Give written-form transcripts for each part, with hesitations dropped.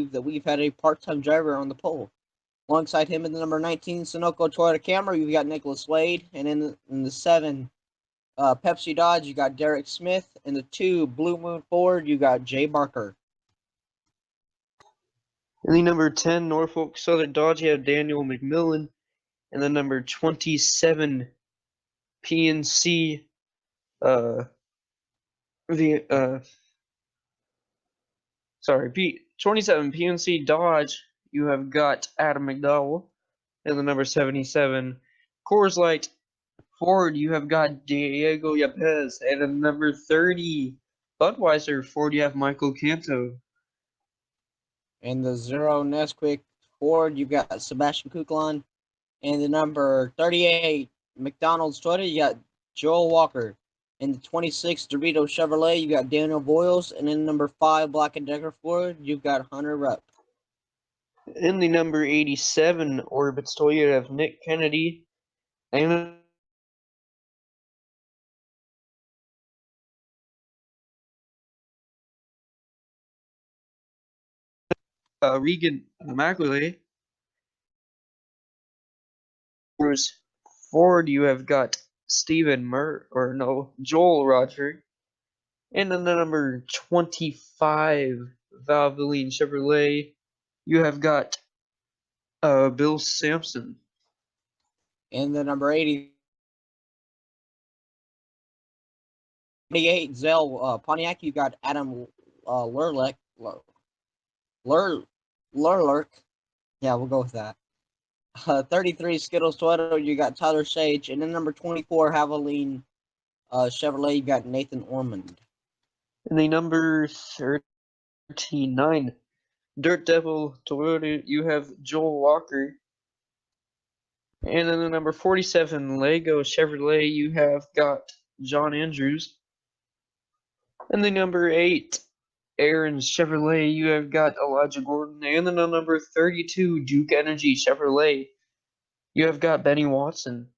that we've had a part-time driver on the pole. Alongside him in the number 19 Sunoco Toyota Camry, you've got Nicholas Wade. And in the 7 Pepsi Dodge, you got Derek Smith. In the 2 Blue Moon Ford, you got Jay Barker. In the number 10 Norfolk Southern Dodge, you have Daniel McMillan. And the number 27 PNC 27 PNC Dodge, you have got Adam McDowell. And the number 77 Coors Light Ford, you have got Diego Yepes. And the number 30 Budweiser Ford, you have Michael Canto. In the 0 Nesquik Ford, you've got Sebastian Kuklon. And the number 38 McDonald's Toyota, you got Joel Walker. In the 26 Dorito Chevrolet, you got Daniel Boyles. And in number 5 Black & Decker Ford, you've got Hunter Rupp. In the number 87 Orbitz Toyota, you have Nick Kennedy. And Regan Immaculate. Ford, you have got Joel Roger. And in the number 25 Valvoline Chevrolet, you have got Bill Sampson. In the number 88 Zell Pontiac, you got Adam Lurlek. Yeah, we'll go with that. 33 Skittles Toyota, you got Tyler Sage. And then number 24 Havoline Chevrolet, you got Nathan Ormond. And the number 39 Dirt Devil Toyota, you have Joel Walker. And then the number 47 Lego Chevrolet, you have got John Andrews. And the number 8 Aaron's Chevrolet, you have got Elijah Gordon. And then the number 32 Duke Energy Chevrolet, you have got Benny Watson.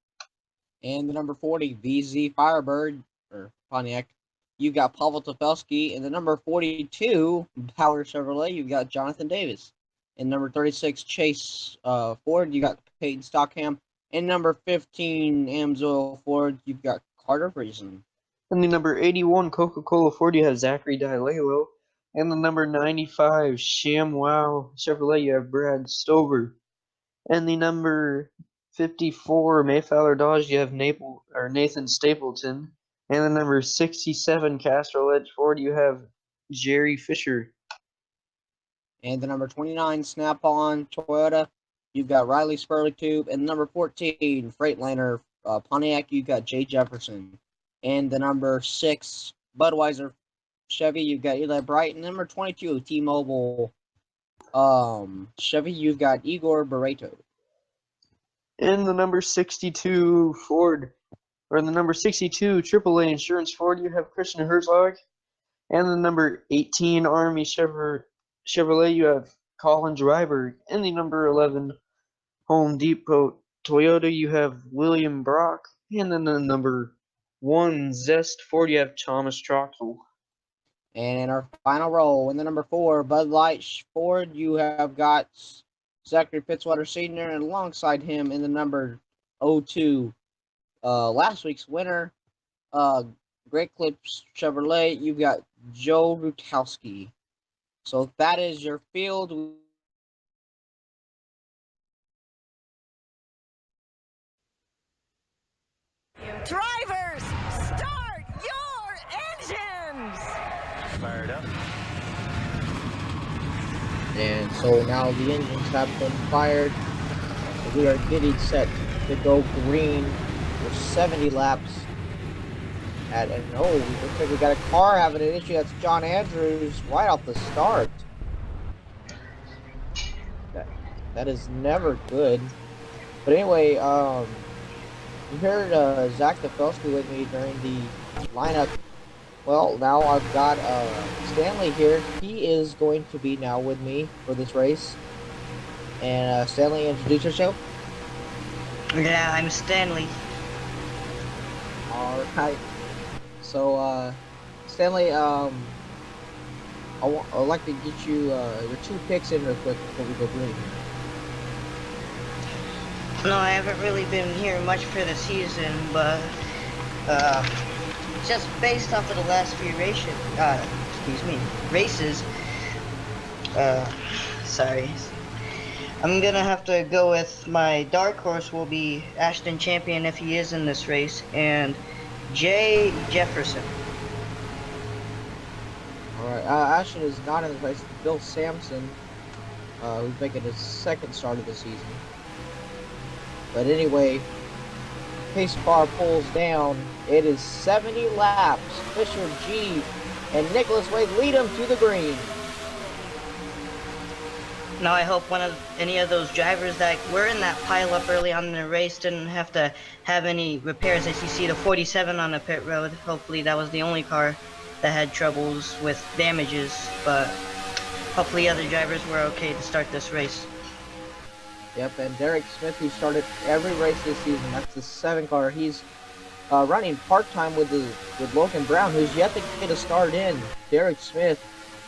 And the number 40 VZ Firebird or Pontiac, you've got Pavel Tofelsky. And the number 42 Power Chevrolet, you've got Jonathan Davis. And number 36 Chase Ford, you got Peyton Stockham. And number 15 Amsoil Ford, you've got Carter Friesen. And the number 81 Coca-Cola Ford, you have Zachary Dilalo. And the number 95 ShamWow Chevrolet, you have Brad Stover. And the number 54 Mayflower Dodge, you have Nathan Stapleton. And the number 67 Castrol Edge Ford, you have Jerry Fisher. And the number 29 Snap-on Toyota, you've got Riley Spurley-Tube. And the number 14 Freightliner Pontiac, you've got Jay Jefferson. And the number 6 Budweiser Chevy, you've got Eli Bright. And number 22 T-Mobile Chevy, you've got Igor Barreto. And the number 62 the number 62 AAA Insurance Ford, you have Christian Herzog. And the number 18 Army Chevrolet, you have Colin Driver. And the number 11 Home Depot Toyota, you have William Brock. And then the number 1 Zest Ford, you have Thomas Troxel. And in our final row, in the number 4 Bud Light Ford, you have got Zachary Fitzwater Sr. And alongside him in the number 02, last week's winner, Great Clips Chevrolet, you've got Joe Rutowski. So that is your field. Drivers, start your engines! Fired up. And so now the engines have been fired. We are getting set to go green for 70 laps. And looks like we got a car having an issue. That's John Andrews right off the start. That is never good. But anyway, you heard Zach Tofelsky with me during the lineup. Well, now I've got Stanley here. He is going to be now with me for this race. And Stanley, introduce yourself. Yeah, I'm Stanley. All right. So, Stanley, I'd like to get you your 2 picks in real quick before we go green here. No, I haven't really been hearing much for the season, but just based off of the last few races. Sorry. I'm gonna have to go with my dark horse will be Ashton Champion if he is in this race, and Jay Jefferson. All right, Ashton is not in the race. Bill Sampson, who's making his 2nd start of the season. But anyway, pace car pulls down. It is 70 laps. Fisher G and Nicholas Wade lead him to the green. Now I hope any of those drivers that were in that pile up early on in the race didn't have to have any repairs. As you see the 47 on the pit road, hopefully that was the only car that had troubles with damages, but hopefully other drivers were okay to start this race. Yep, and Derek Smith, who started every race this season, that's the 7 car. He's running part-time with Logan Brown, who's yet to get a start in. Derek Smith,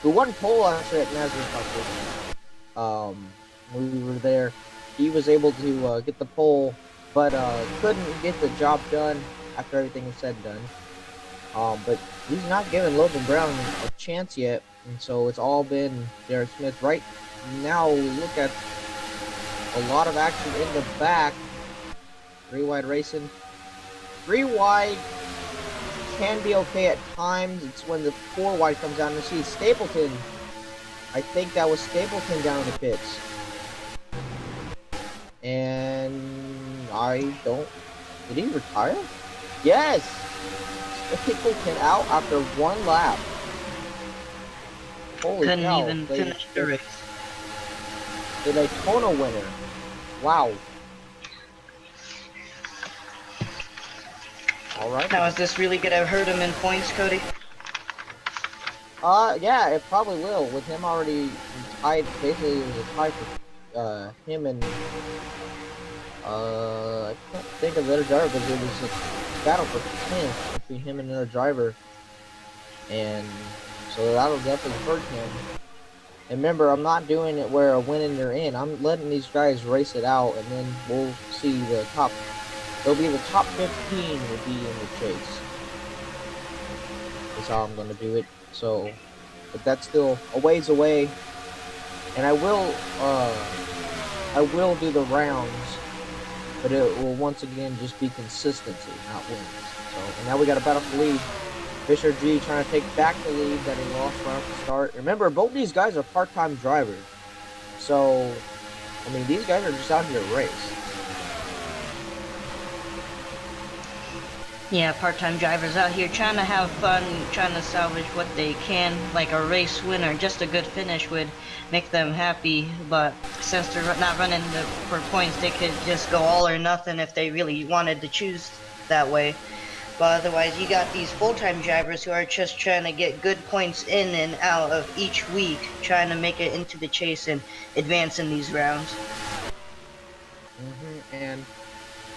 who won pole actually at NASCAR. We were there. He was able to get the pole, but couldn't get the job done after everything was said and done. But he's not giving Logan Brown a chance yet, and so it's all been Derek Smith. Right now, we look at a lot of action in the back. 3 wide racing. 3 wide can be okay at times. It's when the 4 wide comes down. You see Stapleton. I think that was Stapleton down in the pits. And I don't... Did he retire? Yes! Stapleton out after 1 lap. Holy Couldn't cow. even finish the race. The Daytona winner. Wow. Alright. Now is this really gonna hurt him in points, Cody? Yeah, it probably will. With him already tied, basically it was a tie for him and I can't think of the other driver, but it was a battle for 10th between him and another driver, and so that'll definitely hurt him. And remember, I'm not doing it where a win and you're in. I'm letting these guys race it out, and then we'll see the top. It'll be the top 15 will be in the chase. That's how I'm going to do it. So, but that's still a ways away. And I will do the rounds, but it will once again just be consistency, not wins. So, and now we got a battle for lead. Fisher G trying to take back the lead that he lost right off the start. Remember, both these guys are part-time drivers. So, I mean, these guys are just out here to race. Yeah, part-time drivers out here trying to have fun, trying to salvage what they can, like a race win or just a good finish would make them happy, but since they're not running for points, they could just go all or nothing if they really wanted to choose that way. But otherwise, you got these full-time drivers who are just trying to get good points in and out of each week, trying to make it into the chase and advance in these rounds. And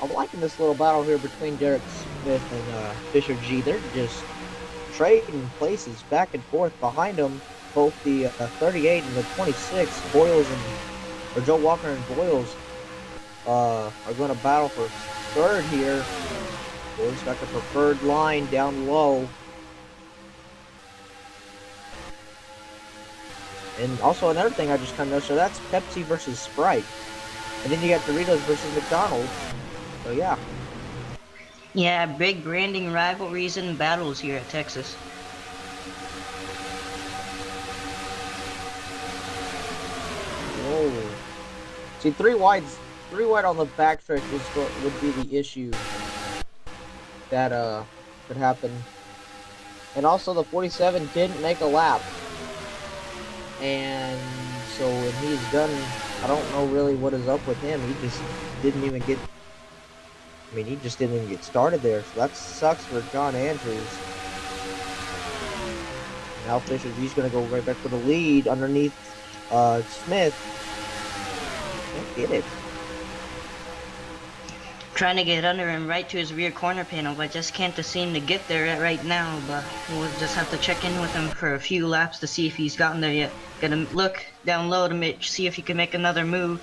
I'm liking this little battle here between Derek Smith and Fisher G. They're just trading places back and forth behind them. Both the 38 and the 26, Boyles or Joe Walker and Boyles are going to battle for third here. Boyles got the preferred line down low. And also another thing I just kind of noticed, so that's Pepsi versus Sprite. And then you got Doritos versus McDonald's. So yeah. Yeah, big branding rivalries and battles here at Texas. Whoa. See, three wide on the backstretch would be the issue that could happen. And also the 47 didn't make a lap. And so when he's done, I don't know really what is up with him. He just didn't even get, I mean, he just didn't even get started there. So that sucks for John Andrews. Now Fisher, he's going to go right back for the lead underneath Smith. Can't get it. Trying to get under him right to his rear corner panel, but just can't seem to get there right now. But we'll just have to check in with him for a few laps to see if he's gotten there yet. Gonna look down low to see if he can make another move.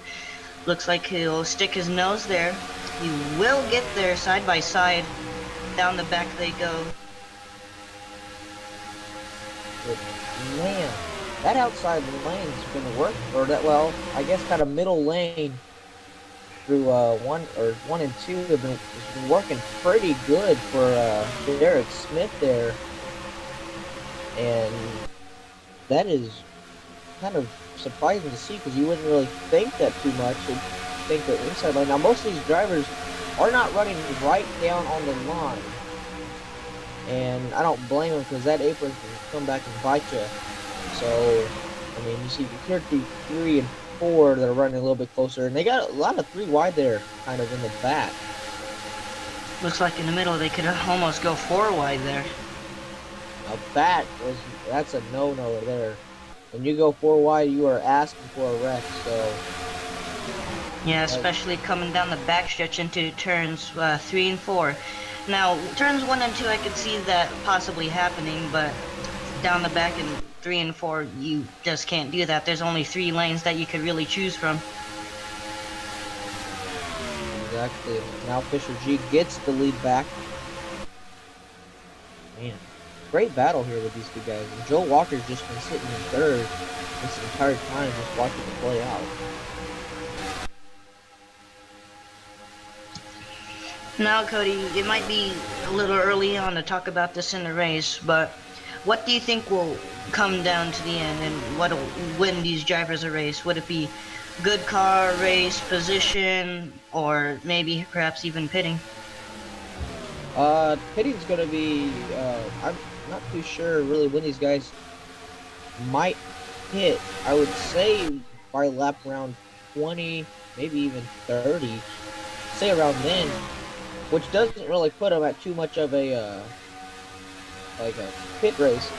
Looks like he'll stick his nose there. He will get there side by side. Down the back they go. But man, that outside lane's been working, or that, well, I guess kind of middle lane through one and two has been working pretty good for Derek Smith there, and that is kind of surprising to see because you wouldn't really think that too much. You'd think that inside lane. Now most of these drivers are not running right down on the line, and I don't blame them because that apron can come back and bite you. So I mean, you see here 3 and 4 that are running a little bit closer, and they got a lot of 3 wide there, kind of in the back. Looks like in the middle they could almost go 4 wide there. Now that's a no-no there. When you go 4 wide, you are asking for a wreck. So yeah, especially coming down the backstretch into turns 3 and 4. Now turns 1 and 2, I could see that possibly happening, but down the back in 3 and 4, you just can't do that. There's only 3 lanes that you could really choose from. exactly. Now Fisher G gets the lead back. Man, great battle here with these 2 guys. And Joe Walker's just been sitting in third this entire time, just watching it play out. Now, Cody, it might be a little early on to talk about this in the race, but what do you think will come down to the end, and what will win these drivers a race? Would it be good car, race, position, or maybe perhaps even pitting? Pitting's gonna be, I'm not too sure really when these guys might hit. I would say by lap around 20, maybe even 30, say around then, which doesn't really put them at too much of a, like a pit race.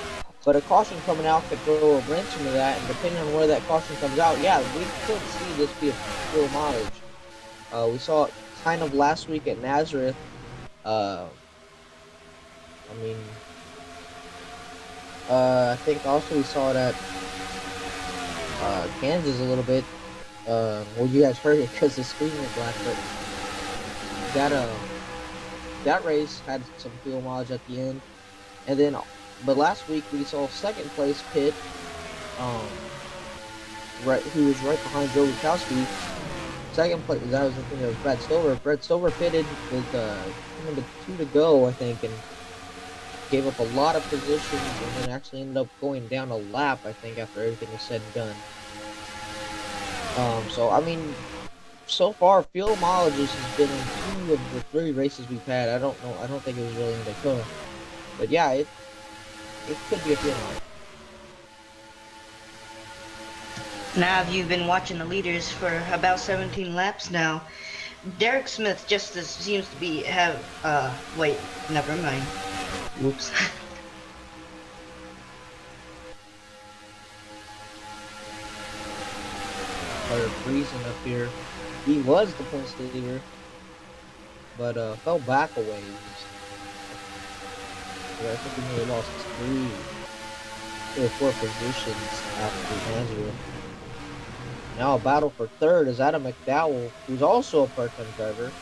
But a caution coming out could throw a wrench into that, and depending on where that caution comes out, yeah, we could see this be a full mileage. We saw it kind of last week at Nazareth. I mean, I think also we saw it at Kansas a little bit. Well, you guys heard it because the screen was black, but that race had some fuel mileage at the end. And then, but last week we saw second place pit, who was right behind Joe Rukowski. Second place, that was the thing, that was Brad Silver. Brad Silver pitted with number 2 to go, I think, and gave up a lot of positions, and then actually ended up going down a lap, I think, after everything was said and done. So I mean, so far fuel mileages has been in 2 of the 3 races we've had. I don't think it was really in Daytona, but yeah, it could be a fuel mileage. Now you've been watching the leaders for about 17 laps now. Derek Smith just seems to be wait, never mind. Whoops. Started freezing up here. He was the points leader, but fell back a ways. Yeah, I think he may have lost 3 or 4 positions after Nazareth. Now a battle for third is Adam McDowell, who's also a part-time driver.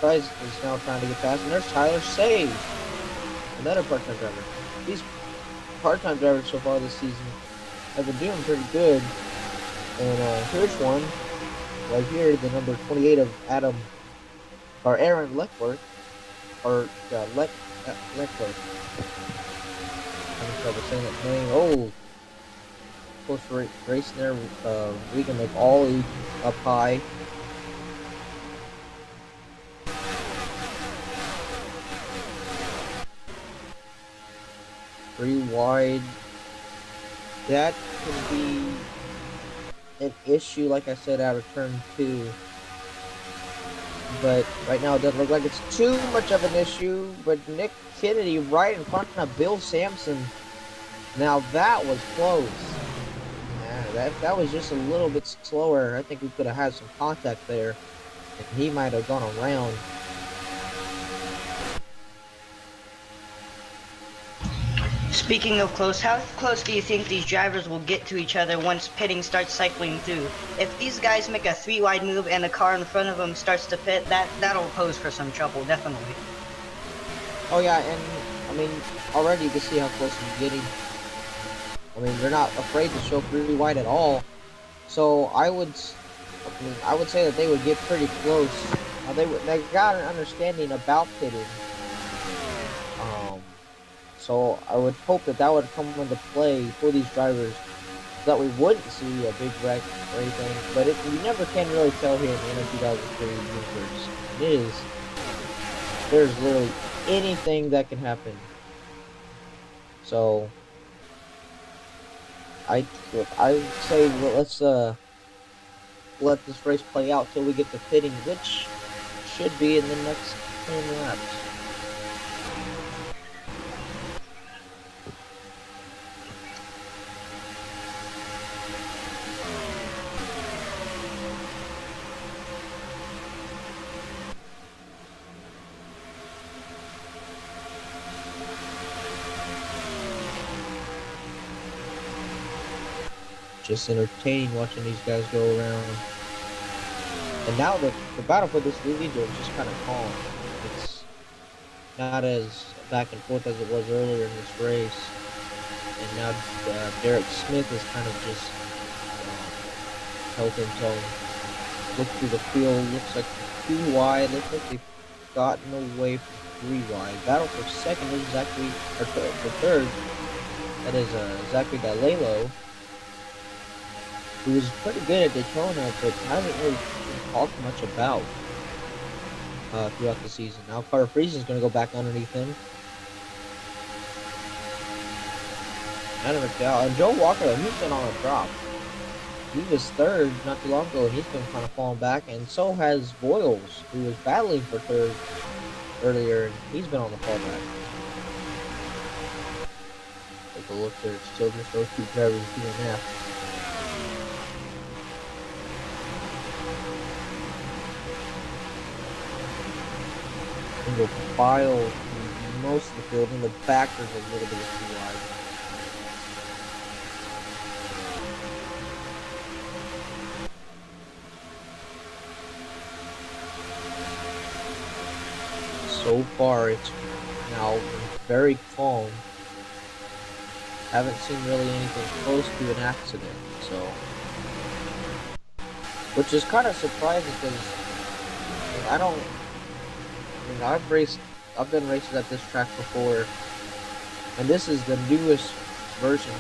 Price is now trying to get past, and there's Tyler Sage, another part-time driver. These part-time drivers so far this season have been doing pretty good. And here's one right here, the number 28 of Aaron Leckworth, Leckworth. I'm trouble saying that name. Oh, close racing there. Regan McAuley up high. Three wide. That can be an issue, like I said, out of turn 2. But right now it doesn't look like it's too much of an issue. But Nick Kennedy right in front of Bill Sampson. Now that was close. Yeah, that was just a little bit slower. I think we could have had some contact there, and he might have gone around. Speaking of close, how close do you think these drivers will get to each other once pitting starts cycling through? If these guys make a 3-wide move and the car in front of them starts to pit, that'll pose for some trouble, definitely. Oh yeah, and I mean, already you can see how close he's getting. I mean, they're not afraid to show 3 wide at all. So I would say that they would get pretty close. They got an understanding about pitting. So I would hope that would come into play for these drivers, so that we wouldn't see a big wreck or anything. But you never can really tell here in the NHCS 2003 universe. There's literally anything that can happen. So I say, well, let's let this race play out till we get to pitting, which should be in the next 10 laps. Just entertaining watching these guys go around. And now the battle for this lead is just kind of calm. It's not as back and forth as it was earlier in this race. And now Derek Smith is kind of just held himself. Look through the field, looks like 2 wide. Looks like they've gotten away from 3 wide. Battle for second is Zachary, or for third. That is Zachary Galelo, who was pretty good at Daytona, but hasn't really talked much about throughout the season. Now Carter Friesen is going to go back underneath him. Adam McDowell and Joe Walker, he's been on a drop. He was third not too long ago, and he's been kind of falling back, and so has Boyles, who was battling for third earlier, and he's been on the fallback. Take a look there, it's still just those 2 drivers DNF. Single file most of the field. In the back, there's a little bit of 2 wide. So far, it's now very calm. Haven't seen really anything close to an accident, so, which is kind of surprising because I've done races at this track before, and this is the newest version,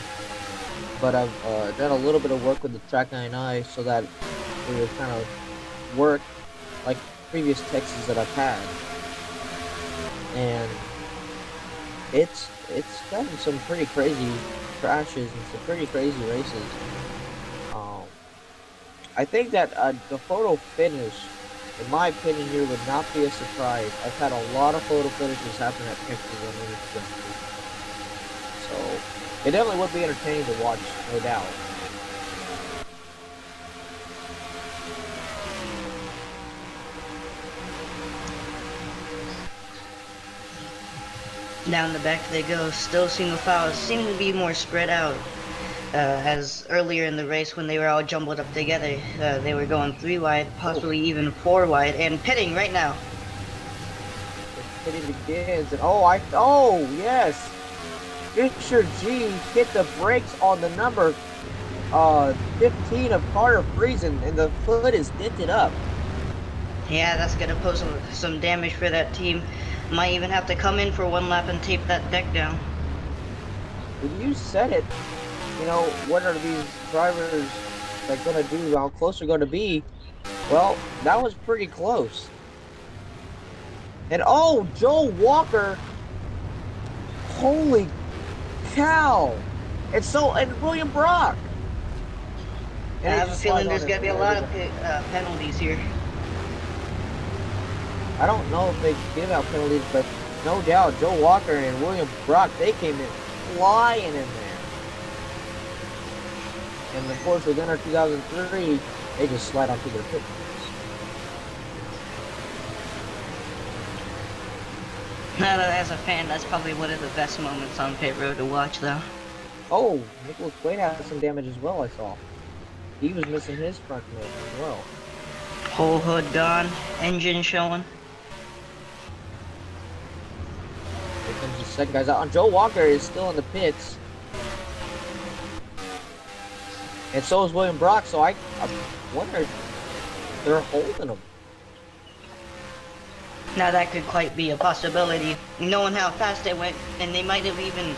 but I've done a little bit of work with the Track 9i so that it would kind of work like previous Texas that I've had, and it's gotten some pretty crazy crashes and some pretty crazy races. I think that the photo finish, in my opinion, here would not be a surprise. I've had a lot of photo finishes happen at Texas on NHCS, so it definitely would be entertaining to watch, no doubt. Down the back they go, still single files, seem to be more spread out. As earlier in the race when they were all jumbled up together, they were going 3 wide, possibly even 4 wide, and pitting right now. Pitting begins, and oh yes! Fisher G hit the brakes on the number 15 of Carter Friesen, and the hood is dented up. Yeah, that's gonna pose some damage for that team. Might even have to come in for 1 lap and tape that deck down. When you said it, you know, what are these drivers like gonna do? How close they're gonna be? Well, that was pretty close. And oh, Joe Walker! Holy cow! And William Brock. I have a feeling there's gonna be a lot of penalties here. I don't know if they give out penalties, but no doubt Joe Walker and William Brock, they came in flying in there. And of course with NR 2003, they just slide onto their pit. Now, as a fan, that's probably one of the best moments on pit road to watch, though. Oh, Nicholas Quaid had some damage as well, I saw. He was missing his front wheel as well. Whole hood gone, engine showing. Here comes the second guy's out. And Joe Walker is still in the pits. And so is William Brock, so I wonder if they're holding him. Now that could quite be a possibility, knowing how fast they went, and they might have even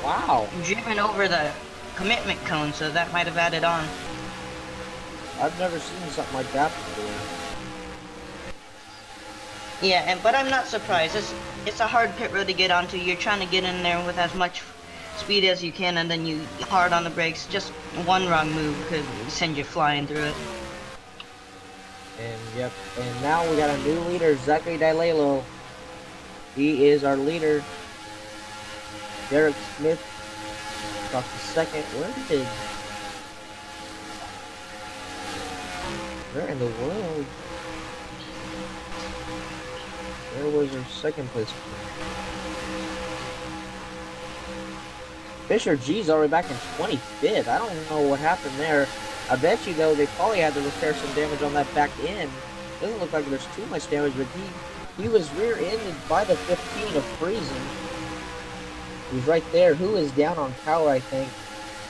driven over the commitment cone, so that might have added on. I've never seen something like that before. Yeah, but I'm not surprised. It's a hard pit road to get onto. You're trying to get in there with as much speed as you can, and then you hard on the brakes. Just one wrong move could send you flying through it. And yep, and now we got a new leader, Zachary Dalelo. He is our leader. Derek Smith got the second. Where in the world? Where was our second place? Fisher G's already back in 25th. I don't know what happened there. I bet you, though, they probably had to repair some damage on that back end. Doesn't look like there's too much damage, but he was rear-ended by the 15 of Friesen. He was right there. Who is down on power, I think,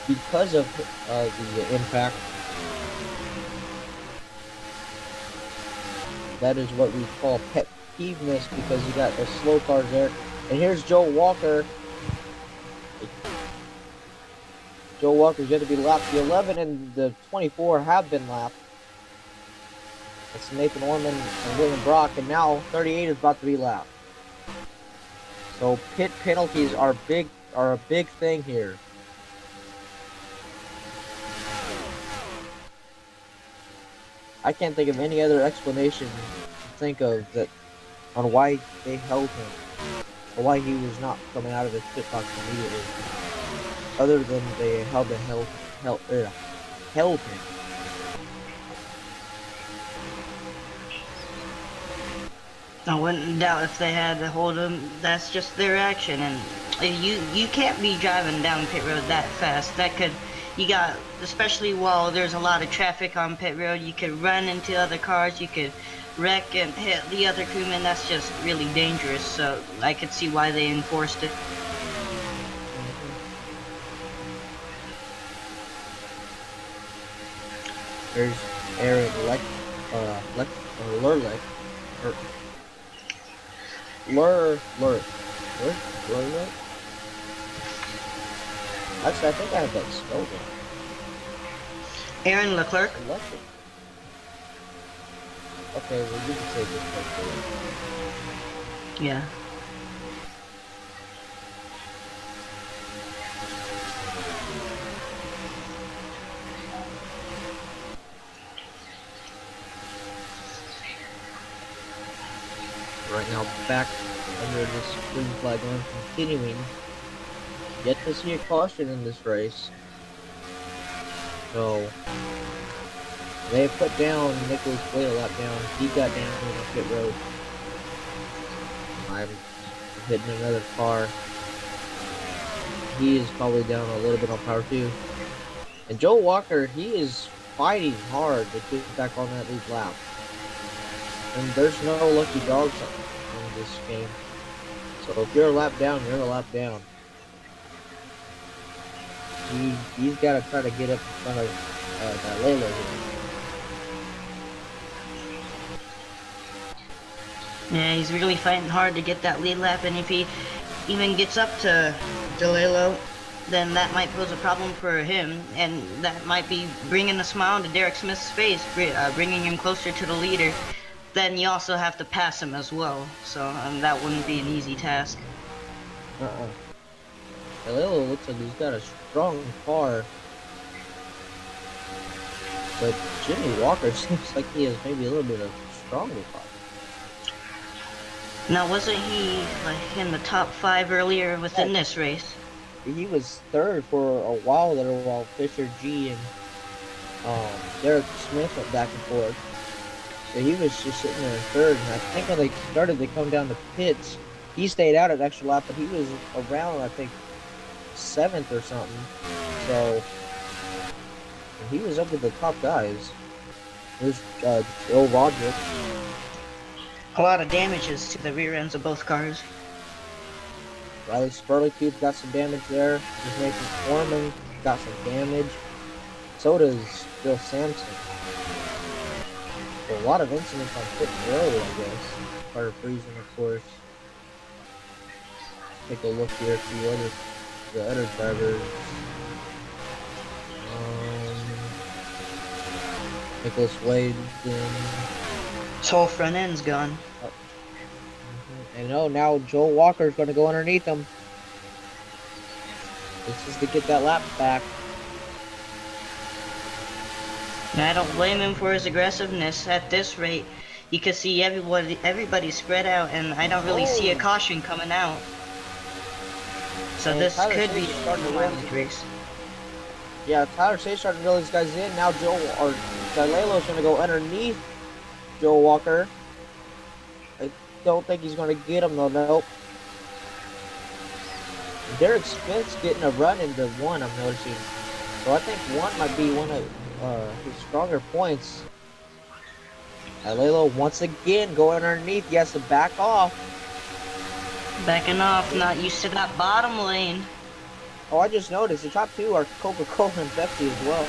because of the impact. That is what we call pet peeveness, because you got the slow cars there. And here's Joe Walker. Joe Walker's going to be lapped. The 11 and the 24 have been lapped. It's Nathan Orman and William Brock, and now 38 is about to be lapped. So pit penalties are a big thing here. I can't think of any other explanation to think of that on why they held him, or why he was not coming out of his pit box immediately. Other than they held him. I wouldn't doubt if they had to hold him. That's just their action, and you can't be driving down pit road that fast. You got, especially while there's a lot of traffic on pit road, you could run into other cars, you could wreck and hit the other crewmen. That's just really dangerous. So I could see why they enforced it. There's Aaron Lurlick. Actually, I think I have that spelled wrong. Aaron Leclerc. Okay, well, you can say this right. Yeah. Right now, back under this green flag line, continuing. Yet to see a caution in this race. So they put down Nicholas Quaid a lot down. He got down on the pit road. I'm hitting another car. He is probably down a little bit on power too. And Joe Walker, he is fighting hard to get back on that lead lap. And there's no lucky dogs in this game. So if you're a lap down, you're a lap down. He's got to try to get up in front of Dalelo here. Yeah, he's really fighting hard to get that lead lap, and if he even gets up to Dalelo, then that might pose a problem for him, and that might be bringing a smile to Derek Smith's face, bringing him closer to the leader. Then you also have to pass him as well, so that wouldn't be an easy task. Dalelo looks like he's got a strong car, but Jimmy Walker seems like he has maybe a little bit of stronger car. Now, wasn't he like in the top 5 earlier within this race? He was third for a while there, while Fisher G and Derek Smith went back and forth. So he was just sitting there in third, and I think when they started to come down the pits, he stayed out at extra lap, but he was around, I think, 7th or something. So he was up with the top guys. There's Joe Roderick. A lot of damages to the rear ends of both cars. Riley Spurley got some damage there. Just Nathan Foreman got some damage. So does Bill Sampson. So a lot of incidents on pit road, I guess. Carter Friesen, of course. Take a look here at the other drivers. Nicholas Wade. His whole front end's gone. And now Joel Walker's going to go underneath him. This is to get that lap back. And I don't blame him for his aggressiveness. At this rate, you can see everybody spread out, and I don't really see a caution coming out. So And this Tyler could Sage be is a starting to mileage win. race. Yeah, Tyler Sage starting to reel these guys in. Now Dilelo's going to go underneath Joel Walker. I don't think he's going to get him, though. Nope. Derek Smith's getting a run into 1, I'm noticing. So I think 1 might be one of his stronger points. Dilelo once again going underneath. He has to back off. Backing off, not used to that bottom lane. Oh, I just noticed the top 2 are Coca-Cola and Pepsi as well.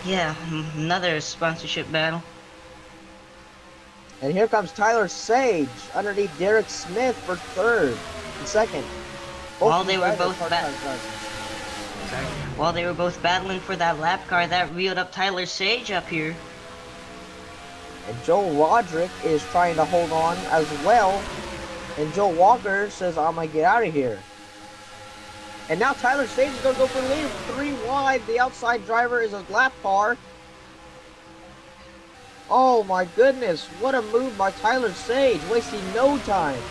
Yeah, another sponsorship battle. And here comes Tyler Sage underneath Derek Smith for 3rd and 2nd. While they were both While they were both battling for that lap car, that reeled up Tyler Sage up here. And Joel Roderick is trying to hold on as well. And Joe Walker says, I'm going to get out of here. And now Tyler Sage is going to go for the lead. 3 wide. The outside driver is a lap car. Oh my goodness. What a move by Tyler Sage. Wasting no time.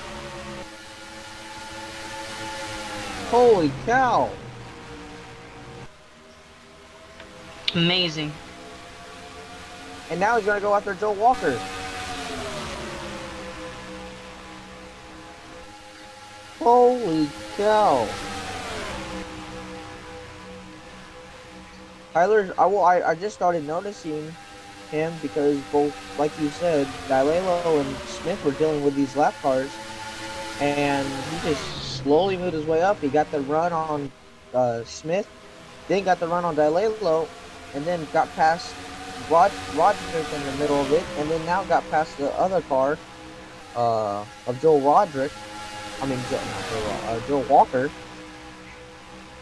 Holy cow. Amazing. And now he's going to go after Joe Walker. Holy cow. I just started noticing him because both, like you said, Dilelo and Smith were dealing with these lap cars. And he just slowly moved his way up. He got the run on Smith, then got the run on Dilelo, and then got past Roderick in the middle of it, and then now got past the other car of Joel Roderick. I mean, Joe Walker.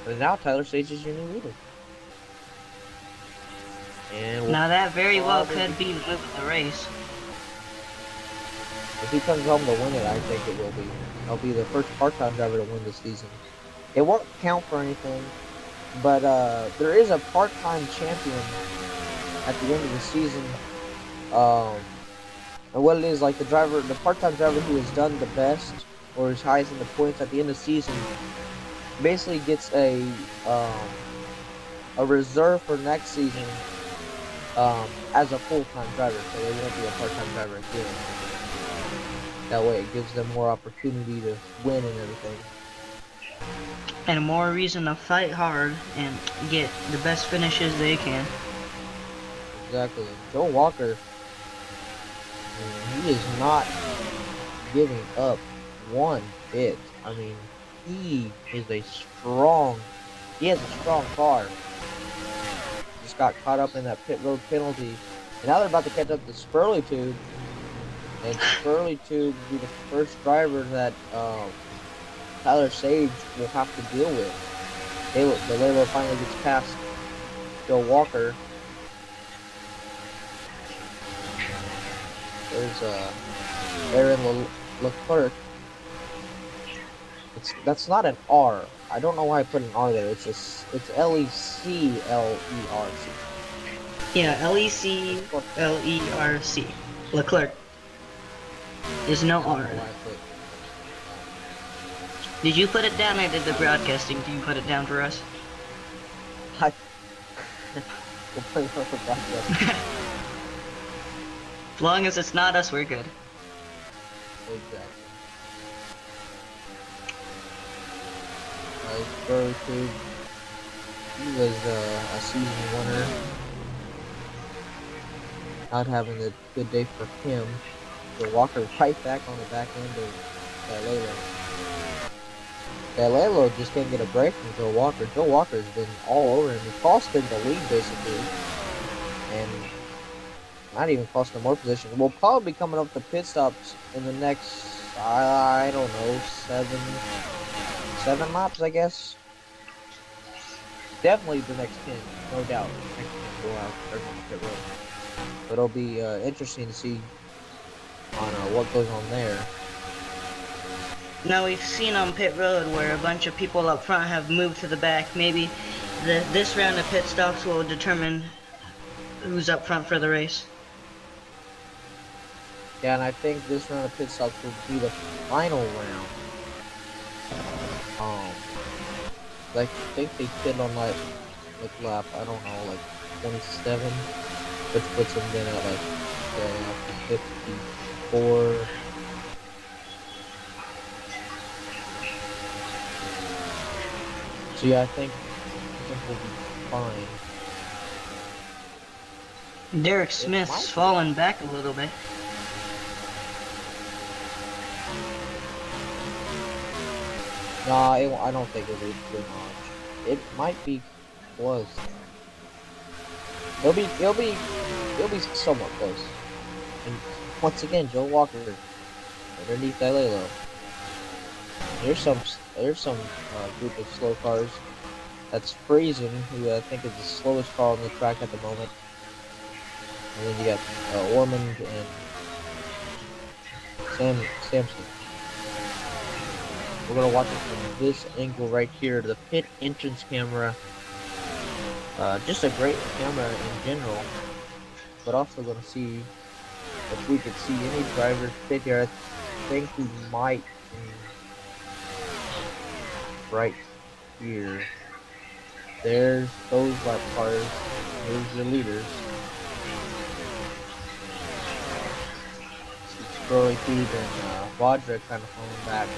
And now Tyler Sage is your new leader. And Now that very well could be the move of the race. If he comes home to win it, I think it will be. He'll be the first part-time driver to win this season. It won't count for anything, but there is a part-time champion at the end of the season. And what it is, like the part-time driver who has done the best or is highest in the points at the end of the season, basically gets a reserve for next season as a full-time driver, so they won't be a part-time driver again. That way it gives them more opportunity to win and everything. And more reason to fight hard and get the best finishes they can. Exactly. Joe Walker, he is not giving up one bit. I mean, he has a strong car. Just got caught up in that pit road penalty. And now they're about to catch up to Spurley Tube. And Spurley Tube will be the first driver that Tyler Sage will have to deal with. The Lalo finally gets past Joe Walker. There's Aaron Leclerc. That's not an R. I don't know why I put an R there. It's Leclerc. Yeah, Leclerc. Leclerc. There's no R. Did you put it down or did the broadcasting team put it down for us? We'll put it for broadcasting. As long as it's not us, we're good. Exactly. Burley Tube. He was a season winner. Not having a good day for him. So Walker right back on the back end of Galelo just can't get a break from Joe Walker. Joe Walker's been all over him. He cost him the lead basically. And not even costing him more position. We'll probably be coming up to pit stops in the next, I don't know, seven laps, I guess. Definitely the next 10, no doubt. Next 10 go out, they're going to pit road. But it'll be interesting to see on what goes on there. Now we've seen on pit road where a bunch of people up front have moved to the back. Maybe this round of pit stops will determine who's up front for the race. Yeah, and I think this round of pit stops will be the final round. I think they pit on like lap, I don't know, like 27, which puts them then at like 54. So yeah, I think we'll be fine. Derek Smith's fallen back a little bit. Nah, I don't think it'll be too much. It might be close. It'll be somewhat close. And once again, Joe Walker underneath Galelo. There's some group of slow cars. That's Friesen, who I think is the slowest car on the track at the moment. And then you got Ormond and Samson. We're gonna watch it from this angle right here, the pit entrance camera. Just a great camera in general, but also gonna see if we could see any drivers pit here. I think we might right here. There's those lap cars. There's your leaders. Burley Tube and Vodra kind of falling back.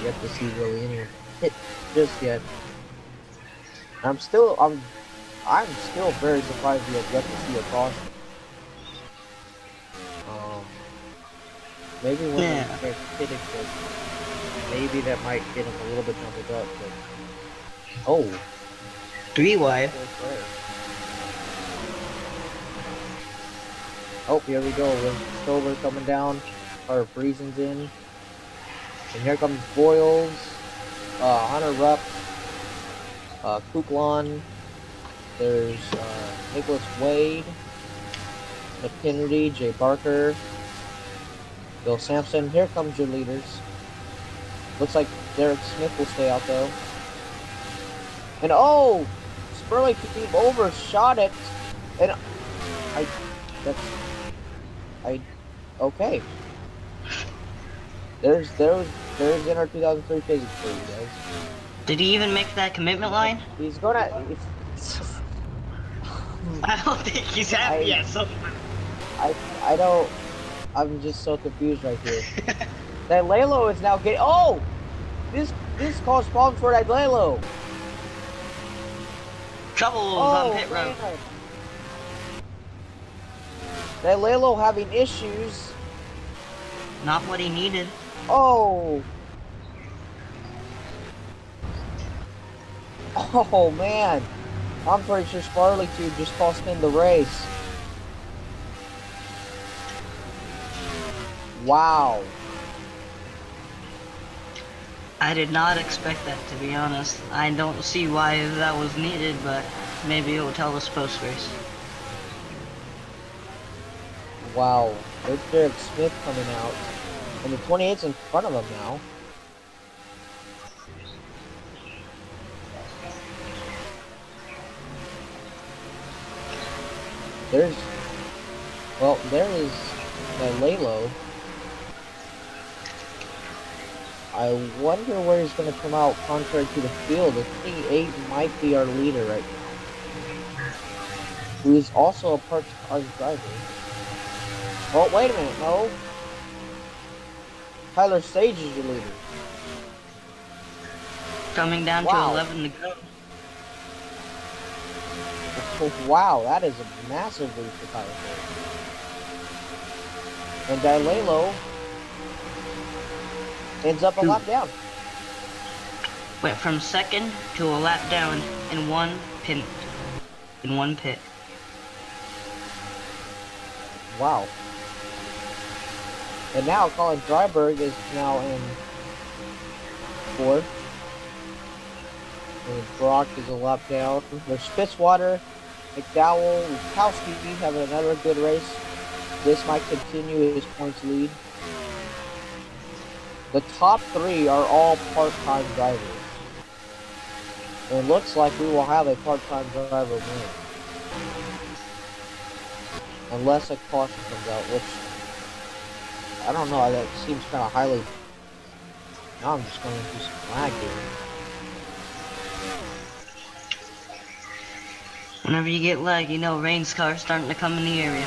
Yet to see really anyone hit just yet. I'm still very surprised we have yet to see a caution. Maybe when they start hitting it, maybe that might get him a little bit jumbled up. But oh, 3 wide. Oh, here we go. With Stover coming down, or Friesen's in. And here comes Boyles, Hunter Rupp, Kuklon, there's Nicholas Wade, McKennedy, Jay Barker, Bill Sampson. Here comes your leaders. Looks like Derek Smith will stay out though. And oh! Spurley Khabib overshot it. And okay. There's in our 2003 physics for you guys. Did he even make that commitment line? He's gonna. I don't think he's happy yet. So I don't. I'm just so confused right here. That Lalo is now getting. Oh, this caused problems for that Lalo. Troubles on pit road. Man. That Lalo having issues. Not what he needed. Oh. Oh man. I'm pretty sure Sparley Tube just cost him the race. Wow. I did not expect that, to be honest. I don't see why that was needed, but maybe it will tell us post-race. Wow. There's Derek Smith coming out. And the 28's in front of him now. There is Lalo. I wonder where he's going to come out contrary to the field. The 28 might be our leader right now. Who is also a part of our driver. Oh, wait a minute, no. Tyler Sage is your leader. Coming down Wow. to 11 to go. Wow, that is a massive lead for Tyler Sage. And Dalelo ends up a lap down. Went from second to a lap down in one pit. Wow. And now Colin Dryberg is now in fourth. And Brock is a lap down. There's Fitzwater, McDowell, Lukowski having another good race. This might continue his points lead. The top three are all part-time drivers. And it looks like we will have a part-time driver win. Unless a caution comes out, which I don't know, that seems kind of highly. Now I'm just going to do some lag here. Whenever you get lag, you know Rain's car's starting to come in the area.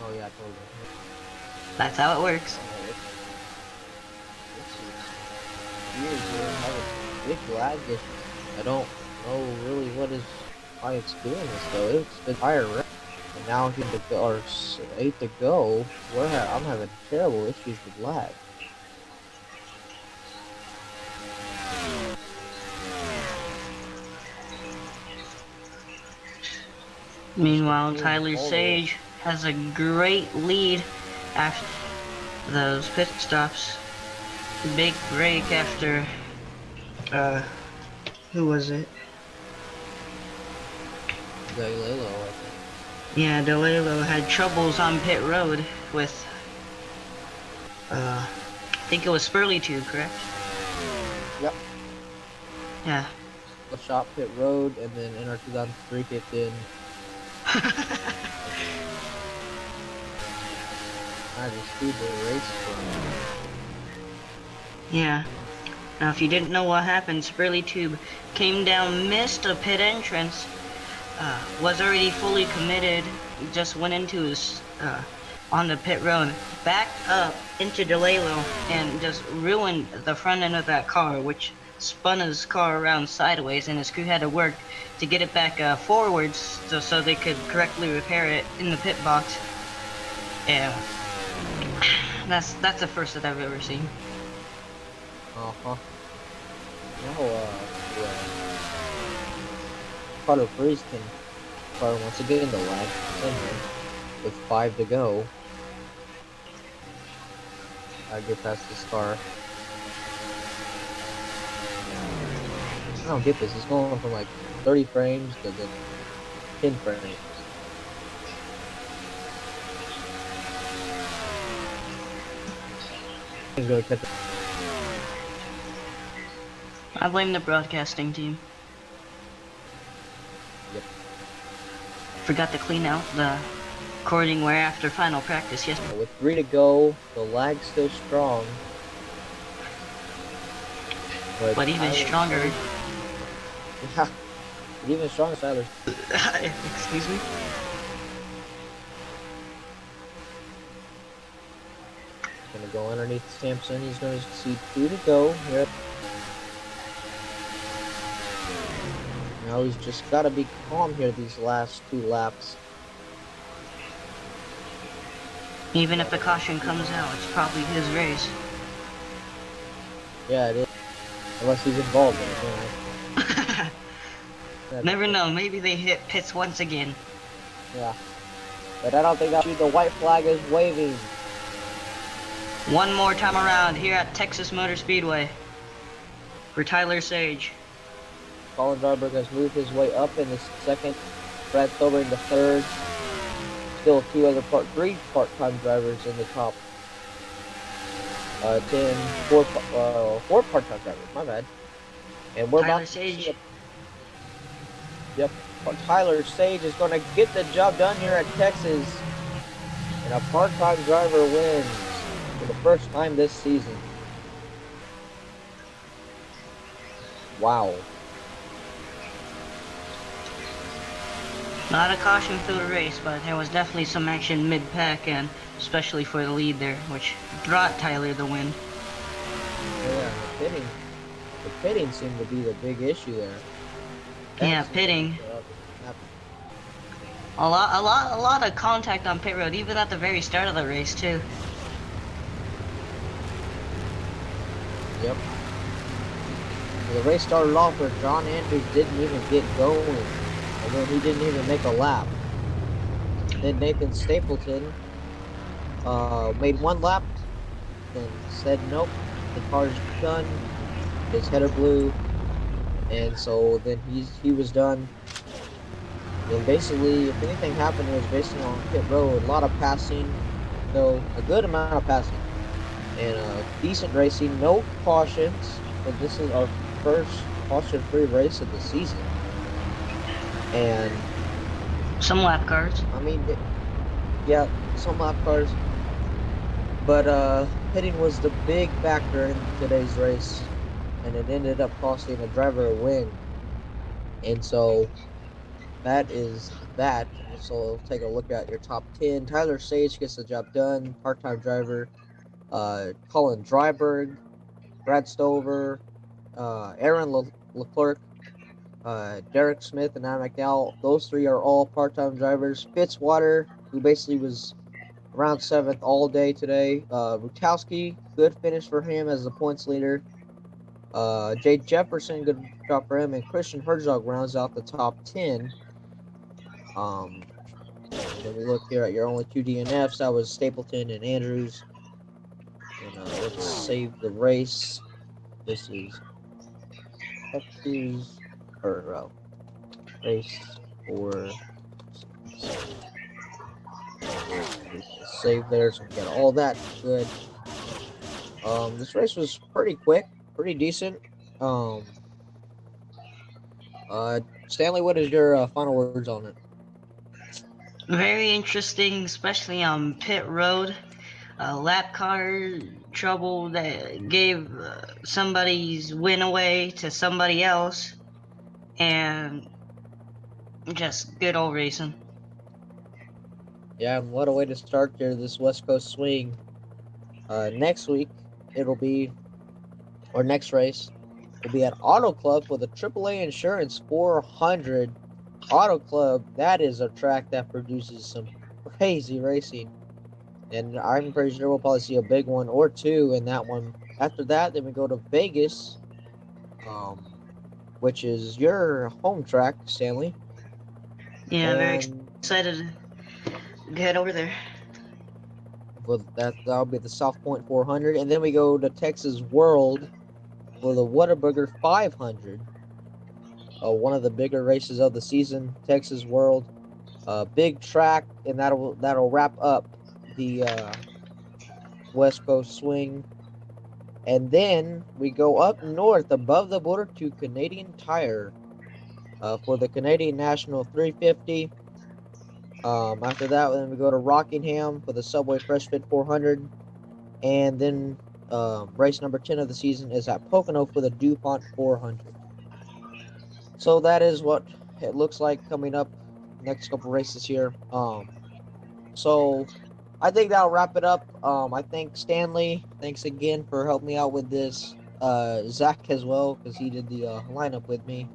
Oh yeah, totally. That's how it works. Big lag issue. I don't know really why it's doing this though. It's been higher rate. And now here to go, or 8 to go, I'm having terrible issues with lag. Meanwhile, Tyler Sage has a great lead after those pit stops. Big break after, who was it? Dalelo, I think. Yeah, Dalelo had troubles on pit road with, I think it was Spurley too, correct? Yep. Yeah. The shop pit road, and then NR 2003 kicked in. I just do the race for Yeah. Now, if you didn't know what happened, Spurley Tube came down, missed a pit entrance, was already fully committed, just went into his, on the pit road, backed up into Dalelo, and just ruined the front end of that car, which spun his car around sideways, and his crew had to work to get it back forwards so they could correctly repair it in the pit box. Yeah. That's the first that I've ever seen. Uh-huh. Now, Carter Freeze can fire once again the lag with 5 to go. I get past this car. I don't get this. It's going from like 30 frames to the 10 frames. He's gonna cut the I blame the broadcasting team. Yep. Forgot to clean out the recording where after final practice yesterday. With 3 to go, the lag's still strong. But even stronger. Yeah. But even stronger, Tyler. Excuse me? Gonna go underneath Sampson. He's gonna see 2 to go here. Now he's just gotta be calm here these last 2 laps. Even if the caution comes out, it's probably his race. Yeah, it is. Unless he's involved in it. You know. Never know, maybe they hit pits once again. Yeah. But I don't think the white flag is waving. One more time around here at Texas Motor Speedway for Tyler Sage. Colin Darberg has moved his way up in the second. Brad Silver in the third. Still 3 part-time drivers in the top 10. 4 part-time drivers. My bad. And we're Tyler about Sage. to Yep. Tyler Sage is going to get the job done here at Texas. And a part-time driver wins for the first time this season. Wow. Not a caution-filled race, but there was definitely some action mid-pack, and especially for the lead there, which brought Tyler the win. Yeah, the pitting seemed to be the big issue there. Yeah, That seemed to pitting. be what happened. A lot of contact on pit road, even at the very start of the race too. Yep. The race started off where John Andrews didn't even get going, and then he didn't even make a lap. Then Nathan Stapleton made one lap, then said nope, the car's done. His header blew, and so then he was done. And basically, if anything happened, it was basically on pit road. A lot of passing, though, a good amount of passing, and decent racing. No cautions, but this is our first caution-free race of the season. And Some lap cars. I mean, yeah, some lap cars, but pitting was the big factor in today's race, and it ended up costing a driver a win. And so that is that. So take a look at your top 10. Tyler Sage gets the job done. Part-time driver. Colin Dryberg, Brad Stover, Aaron Leclerc, Derek Smith, and Adam McDowell. Those three are all part-time drivers. Fitzwater, who basically was around 7th all day today. Rutowski, good finish for him as the points leader. Jay Jefferson, good job for him. And Christian Herzog rounds out the top 10. Um, and then we look here at your only two DNFs. That was Stapleton and Andrews. And let's save the race. This is Texas or race for save there, so we got all that good. This race was pretty quick, pretty decent. Stanley, what is your final words on it? Very interesting, especially on pit road. Lap car trouble that gave somebody's win away to somebody else, and just good old racing. Yeah, and what a way to start there, this West Coast swing. Next week, it'll be, or next race, will be at Auto Club for the AAA Insurance 400. Auto Club, that is a track that produces some crazy racing. And I'm pretty sure we'll probably see a big one or two in that one. After that, then we go to Vegas, which is your home track, Stanley. Yeah, very And excited to head over there. for that'll be the South Point 400. And then we go to Texas World for the Whataburger 500. One of the bigger races of the season, Texas World. Big track, and that'll wrap up the West Coast swing. And then we go up north above the border to Canadian Tire for the Canadian National 350. After that, then we go to Rockingham for the Subway Fresh Fit 400. And then race number 10 of the season is at Pocono for the DuPont 400. So that is what it looks like coming up next couple races here. So I think that'll wrap it up. I thank Stanley. Thanks again for helping me out with this. Zach as well, because he did the lineup with me.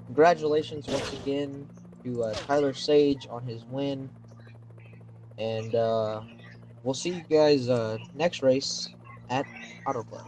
Congratulations once again to Tyler Sage on his win. And we'll see you guys next race at Auto Club.